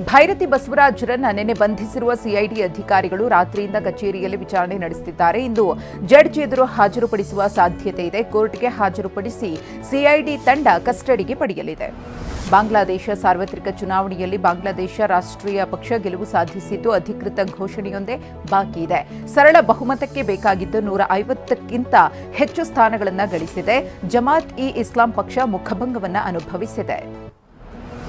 ಭೈರತಿ ಬಸವರಾಜರನ್ನ ನಿನ್ನೆ ಬಂಧಿಸಿರುವ ಸಿಐಡಿ ಅಧಿಕಾರಿಗಳು ರಾತ್ರಿಯಿಂದ ಕಚೇರಿಯಲ್ಲಿ ವಿಚಾರಣೆ ನಡೆಸುತ್ತಿದ್ದಾರೆ. ಇಂದು ಜಡ್ಜ್ ಎದುರು ಹಾಜರುಪಡಿಸುವ ಸಾಧ್ಯತೆ ಇದೆ. ಕೋರ್ಟ್ಗೆ ಹಾಜರುಪಡಿಸಿ ಸಿಐಡಿ ತಂಡ ಕಸ್ಟಡಿಗೆ ಪಡೆಯಲಿದೆ. ಬಾಂಗ್ಲಾದೇಶ ಸಾರ್ವತ್ರಿಕ ಚುನಾವಣೆಯಲ್ಲಿ ಬಾಂಗ್ಲಾದೇಶ ರಾಷ್ಟ್ರೀಯ ಪಕ್ಷ ಗೆಲುವು ಸಾಧಿಸಿದ್ದು ಅಧಿಕೃತ ಘೋಷಣೆಯೊಂದೇ ಬಾಕಿ ಇದೆ. ಸರಳ ಬಹುಮತಕ್ಕೆ ಬೇಕಾಗಿದ್ದು 150ಕ್ಕಿಂತ ಹೆಚ್ಚು ಸ್ಥಾನಗಳನ್ನು ಗಳಿಸಿದೆ. ಜಮಾತ್ ಇ ಇಸ್ಲಾಂ ಪಕ್ಷ ಮುಖಭಂಗವನ್ನು ಅನುಭವಿಸಿದೆ.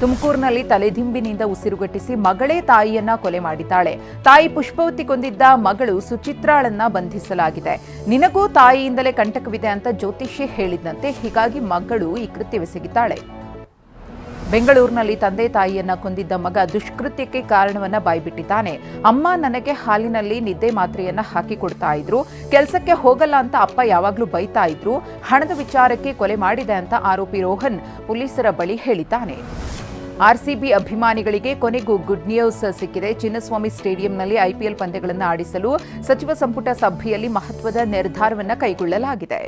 ತುಮಕೂರಿನಲ್ಲಿ ತಲೆದಿಂಬಿನಿಂದ ಉಸಿರುಗಟ್ಟಿಸಿ ಮಗಳೇ ತಾಯಿಯನ್ನ ಕೊಲೆ ಮಾಡಿದ್ದಾಳೆ. ತಾಯಿ ಪುಷ್ಪವತಿ ಕೊಂದಿದ್ದ ಮಗಳು ಸುಚಿತ್ರಾಳನ್ನ ಬಂಧಿಸಲಾಗಿದೆ. ನಿನಗೂ ತಾಯಿಯಿಂದಲೇ ಕಂಟಕವಿದೆ ಅಂತ ಜ್ಯೋತಿಷಿ ಹೇಳಿದ್ದಂತೆ, ಹೀಗಾಗಿ ಮಗಳು ಈ ಕೃತ್ಯವೆಸಗಿದ್ದಾಳೆ. ಬೆಂಗಳೂರಿನಲ್ಲಿ ತಂದೆ ತಾಯಿಯನ್ನ ಕೊಂದಿದ್ದ ಮಗ ದುಷ್ಕೃತ್ಯಕ್ಕೆ ಕಾರಣವನ್ನ ಬಾಯ್ಬಿಟ್ಟಿದ್ದಾನೆ. ಅಮ್ಮ ನನಗೆ ಹಾಲಿನಲ್ಲಿ ನಿದ್ದೆ ಮಾತ್ರೆಯನ್ನ ಹಾಕಿಕೊಡ್ತಾ ಇದ್ರು, ಕೆಲಸಕ್ಕೆ ಹೋಗಲ್ಲ ಅಂತ ಅಪ್ಪ ಯಾವಾಗ್ಲೂ ಬೈತಾ ಇದ್ರು, ಹಣದ ವಿಚಾರಕ್ಕೆ ಕೊಲೆ ಮಾಡಿದೆ ಅಂತ ಆರೋಪಿ ರೋಹನ್ ಪೊಲೀಸರ ಬಳಿ ಹೇಳಿದ್ದಾನೆ. ಆರ್ಸಿಬಿ ಅಭಿಮಾನಿಗಳಿಗೆ ಕೊನೆಗೂ ಗುಡ್ ನ್ಯೂಸ್ ಸಿಕ್ಕಿದೆ. ಚಿನ್ನಸ್ವಾಮಿ ಸ್ಟೇಡಿಯಂನಲ್ಲಿ ಐಪಿಎಲ್ ಪಂದ್ಯಗಳನ್ನು ಆಡಿಸಲು ಸಚಿವ ಸಂಪುಟ ಸಭೆಯಲ್ಲಿ ಮಹತ್ವದ ನಿರ್ಧಾರವನ್ನು ಕೈಗೊಳ್ಳಲಾಗಿದೆ.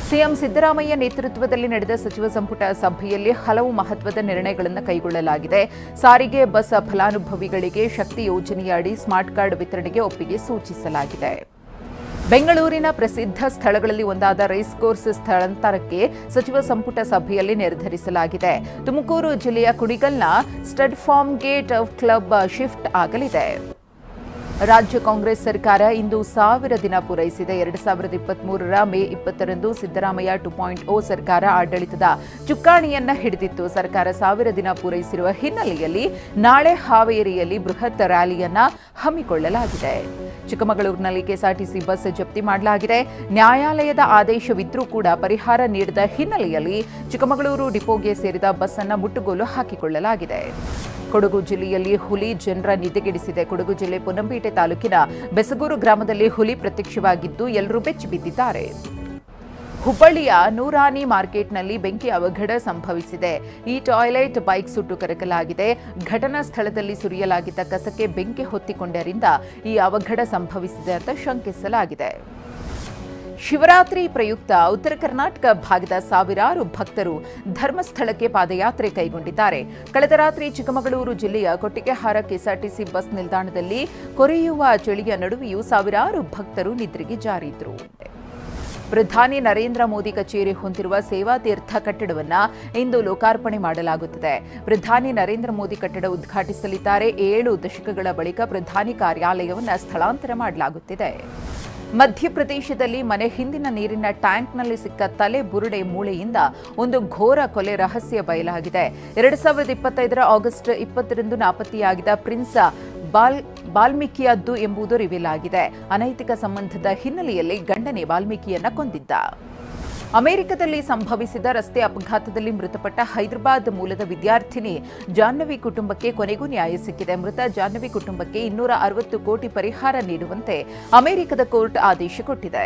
ಸಿಎಂ ಸಿದ್ದರಾಮಯ್ಯ ನೇತೃತ್ವದಲ್ಲಿ ನಡೆದ ಸಚಿವ ಸಂಪುಟ ಸಭೆಯಲ್ಲಿ ಹಲವು ಮಹತ್ವದ ನಿರ್ಣಯಗಳನ್ನು ಕೈಗೊಳ್ಳಲಾಗಿದೆ. ಸಾರಿಗೆ ಬಸ್ ಫಲಾನುಭವಿಗಳಿಗೆ ಶಕ್ತಿ ಯೋಜನೆಯಡಿ ಸ್ಮಾರ್ಟ್ ಕಾರ್ಡ್ ವಿತರಣೆಗೆ ಒಪ್ಪಿಗೆ ಸೂಚಿಸಲಾಗಿದೆ. ಬೆಂಗಳೂರಿನ ಪ್ರಸಿದ್ಧ ಸ್ಥಳಗಳಲ್ಲಿ ಒಂದಾದ ರೇಸ್ ಕೋರ್ಸ್ ಸ್ಥಳಾಂತರಕ್ಕೆ ಸಚಿವ ಸಂಪುಟ ಸಭೆಯಲ್ಲಿ ನಿರ್ಧರಿಸಲಾಗಿದೆ. ತುಮಕೂರು ಜಿಲ್ಲೆಯ ಕುಣಿಗಲ್ನ stud farm gate club shift ಆಗಲಿದೆ. ರಾಜ್ಯ ಕಾಂಗ್ರೆಸ್ ಸರ್ಕಾರ ಇಂದು 1000 ದಿನ ಪೂರೈಸಿದೆ. 2023ರ ಮೇ 20ರಂದು ಸಿದ್ದರಾಮಯ್ಯ 2.0 ಸರ್ಕಾರ ಆಡಳಿತದ ಚುಕ್ಕಾಣಿಯನ್ನ ಹಿಡಿದಿತ್ತು. ಸರ್ಕಾರ 1000 ದಿನ ಪೂರೈಸಿರುವ ಹಿನ್ನೆಲೆಯಲ್ಲಿ ನಾಳೆ ಹಾವೇರಿಯಲ್ಲಿ ಬೃಹತ್ ರ್ಯಾಲಿಯನ್ನ ಹಮ್ಮಿಕೊಳ್ಳಲಾಗಿದೆ. ಚಿಕ್ಕಮಗಳೂರಿನಲ್ಲಿ ಕೆಎಸ್ಆರ್ಟಿಸಿ ಬಸ್ ಜಪ್ತಿ ಮಾಡಲಾಗಿದೆ. ನ್ಯಾಯಾಲಯದ ಆದೇಶವಿದ್ರೂ ಕೂಡ ಪರಿಹಾರ ನೀಡದ ಹಿನ್ನೆಲೆಯಲ್ಲಿ ಚಿಕ್ಕಮಗಳೂರು ಡಿಪೋಗೆ ಸೇರಿದ ಬಸ್ ಅನ್ನು ಮುಟ್ಟುಗೋಲು ಹಾಕಿಕೊಳ್ಳಲಾಗಿದೆ. ಕೊಡಗು ಜಿಲ್ಲೆಯಲ್ಲಿ ಹುಲಿ ಜನರ ನಿದ್ದೆಗೆಡಿಸಿದೆ. ಕೊಡಗು ಜಿಲ್ಲೆ ಪೊನ್ನಂಪೇಟೆ ತಾಲೂಕಿನ ಬೆಸಗೂರು ಗ್ರಾಮದಲ್ಲಿ ಹುಲಿ ಪ್ರತ್ಯಕ್ಷವಾಗಿದ್ದು ಎಲ್ಲರೂ ಬೆಚ್ಚಿ ಬಿದ್ದಿದ್ದಾರೆ. ಹುಬ್ಬಳ್ಳಿಯ ನೂರಾನಿ ಮಾರ್ಕೆಟ್ನಲ್ಲಿ ಬೆಂಕಿ ಅವಘಡ ಸಂಭವಿಸಿದೆ. ಈ ಟಾಯ್ಲೆಟ್ ಬೈಕ್ ಸುಟ್ಟು ಕರಕಲಾಗಿದೆ. ಘಟನಾ ಸ್ಥಳದಲ್ಲಿ ಸುರಿಯಲಾಗಿದ್ದ ಕಸಕ್ಕೆ ಬೆಂಕಿ ಹೊತ್ತಿಕೊಂಡರಿಂದ ಈ ಅವಘಡ ಸಂಭವಿಸಿದೆ ಅಂತ ಶಂಕಿಸಲಾಗಿದೆ. ಶಿವರಾತ್ರಿ ಪ್ರಯುಕ್ತ ಉತ್ತರ ಕರ್ನಾಟಕ ಭಾಗದ ಸಾವಿರಾರು ಭಕ್ತರು ಧರ್ಮಸ್ಥಳಕ್ಕೆ ಪಾದಯಾತ್ರೆ ಕೈಗೊಂಡಿದ್ದಾರೆ. ಕಳೆದ ರಾತ್ರಿ ಚಿಕ್ಕಮಗಳೂರು ಜಿಲ್ಲೆಯ ಕೊಟ್ಟಿಗೆಹಾರ ಕೆಎಸ್ಆರ್ಟಿಸಿ ಬಸ್ ನಿಲ್ದಾಣದಲ್ಲಿ ಕೊರೆಯುವ ಚಳಿಯ ನಡುವೆಯೂ ಸಾವಿರಾರು ಭಕ್ತರು ನಿದ್ರೆಗೆ ಜಾರಿದ್ರು. ಪ್ರಧಾನಿ ನರೇಂದ್ರ ಮೋದಿ ಕಚೇರಿ ಹೊಂದಿರುವ ಸೇವಾತೀರ್ಥ ಕಟ್ಟಡವನ್ನು ಇಂದು ಲೋಕಾರ್ಪಣೆ ಮಾಡಲಾಗುತ್ತದೆ. ಪ್ರಧಾನಿ ನರೇಂದ್ರ ಮೋದಿ ಕಟ್ಟಡ ಉದ್ಘಾಟಿಸಲಿದ್ದಾರೆ. 7 ದಶಕಗಳ ಬಳಿಕ ಪ್ರಧಾನಿ ಕಾರ್ಯಾಲಯವನ್ನು ಸ್ಥಳಾಂತರ ಮಾಡಲಾಗುತ್ತಿದೆ. ಮಧ್ಯಪ್ರದೇಶದಲ್ಲಿ ಮನೆ ಹಿಂದಿನ ನೀರಿನ ಟ್ಯಾಂಕ್ನಲ್ಲಿ ಸಿಕ್ಕ ತಲೆ ಬುರುಡೆ ಮೂಳೆಯಿಂದ ಒಂದು ಘೋರ ಕೊಲೆ ರಹಸ್ಯ ಬಯಲಾಗಿದೆ. 2025ರ ಆಗಸ್ಟ್ 20ರಂದು ನಾಪತ್ತೆಯಾಗಿದ್ದ ಪ್ರಿನ್ಸ್ ಬಾಲ್ಮೀಕಿಯದ್ದು ಎಂಬುದು ರಿವೀಲ್ ಆಗಿದೆ. ಅನೈತಿಕ ಸಂಬಂಧದ ಹಿನ್ನೆಲೆಯಲ್ಲಿ ಗಂಡನೇ ಬಾಲ್ಮೀಕಿಯನ್ನ ಕೊಂದಿದ್ದ. ಅಮೆರಿಕದಲ್ಲಿ ಸಂಭವಿಸಿದ ರಸ್ತೆ ಅಪಘಾತದಲ್ಲಿ ಮೃತಪಟ್ಟ ಹೈದರಾಬಾದ್ ಮೂಲದ ವಿದ್ಯಾರ್ಥಿನಿ ಜಾಹ್ನವಿ ಕುಟುಂಬಕ್ಕೆ ಕೊನೆಗೂ ನ್ಯಾಯ ಸಿಕ್ಕಿದೆ. ಮೃತ ಜಾಹ್ನವಿ ಕುಟುಂಬಕ್ಕೆ 260 ಕೋಟಿ ಪರಿಹಾರ ನೀಡುವಂತೆ ಅಮೆರಿಕದ ಕೋರ್ಟ್ ಆದೇಶ ಕೊಟ್ಟಿದೆ.